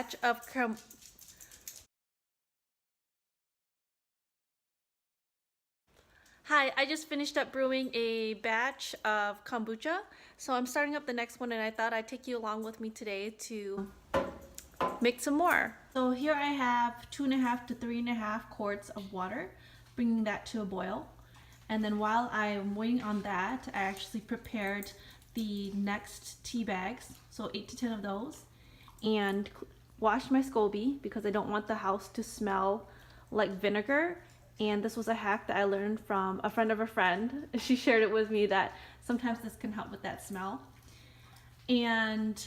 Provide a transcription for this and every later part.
batch of Hi, I just finished up brewing a batch of kombucha, so I'm starting up the next one, and I thought I'd take you along with me today to make some more. So here I have 2.5 to 3.5 quarts of water, bringing that to a boil. And then while I'm waiting on that, I actually prepared the next tea bags, so 8 to 10 of those, and washed my SCOBY because I don't want the house to smell like vinegar. And this was a hack that I learned from a friend of a friend. She shared it with me that sometimes this can help with that smell. And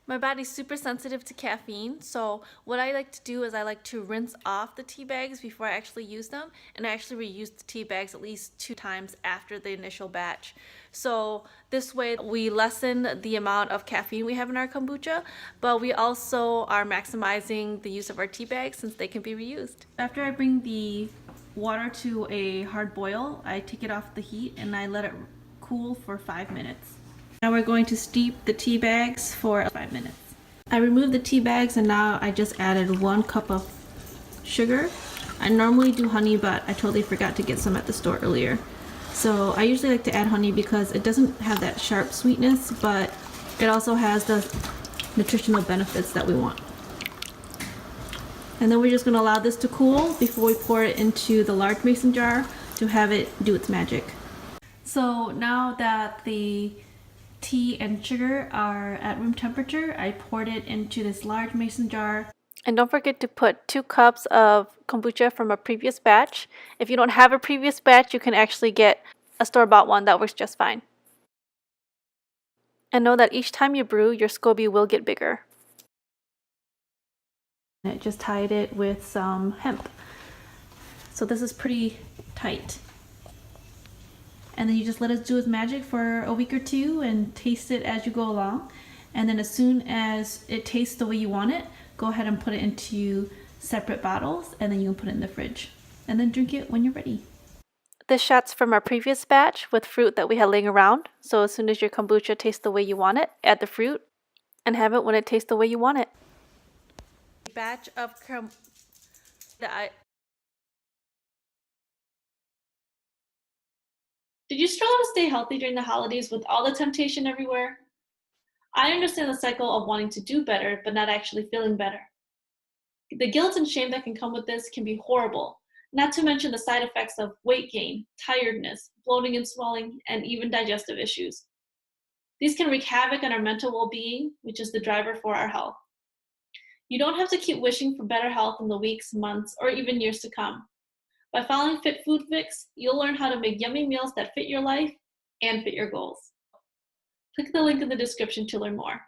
my body's super sensitive to caffeine, so what I like to do is I like to rinse off the tea bags before I actually use them, and I actually reuse the tea bags at least 2 times after the initial batch. So this way we lessen the amount of caffeine we have in our kombucha, but we also are maximizing the use of our tea bags since they can be reused. After I bring the water to a hard boil, I take it off the heat and I let it cool for 5 minutes. Now we're going to steep the tea bags for 5 minutes. I removed the tea bags and now I just added 1 cup of sugar. I normally do honey, but I totally forgot to get some at the store earlier. So I usually like to add honey because it doesn't have that sharp sweetness, but it also has the nutritional benefits that we want. And then we're just going to allow this to cool before we pour it into the large mason jar to have it do its magic. So now that the tea and sugar are at room temperature, I poured it into this large mason jar. And don't forget to put 2 cups of kombucha from a previous batch. If you don't have a previous batch, you can actually get a store-bought one that works just fine. And know that each time you brew, your SCOBY will get bigger. And I just tied it with some hemp. So this is pretty tight. And then you just let it do its magic for a week or 2 and taste it as you go along. And then as soon as it tastes the way you want it, go ahead and put it into separate bottles, and then you can put it in the fridge. And then drink it when you're ready. This shot's from our previous batch with fruit that we had laying around. So as soon as your kombucha tastes the way you want it, add the fruit and have it when it tastes the way you want it. Batch of Did you struggle to stay healthy during the holidays with all the temptation everywhere? I understand the cycle of wanting to do better, but not actually feeling better. The guilt and shame that can come with this can be horrible, not to mention the side effects of weight gain, tiredness, bloating and swelling, and even digestive issues. These can wreak havoc on our mental well-being, which is the driver for our health. You don't have to keep wishing for better health in the weeks, months, or even years to come. By following Fit Food Fix, you'll learn how to make yummy meals that fit your life and fit your goals. Click the link in the description to learn more.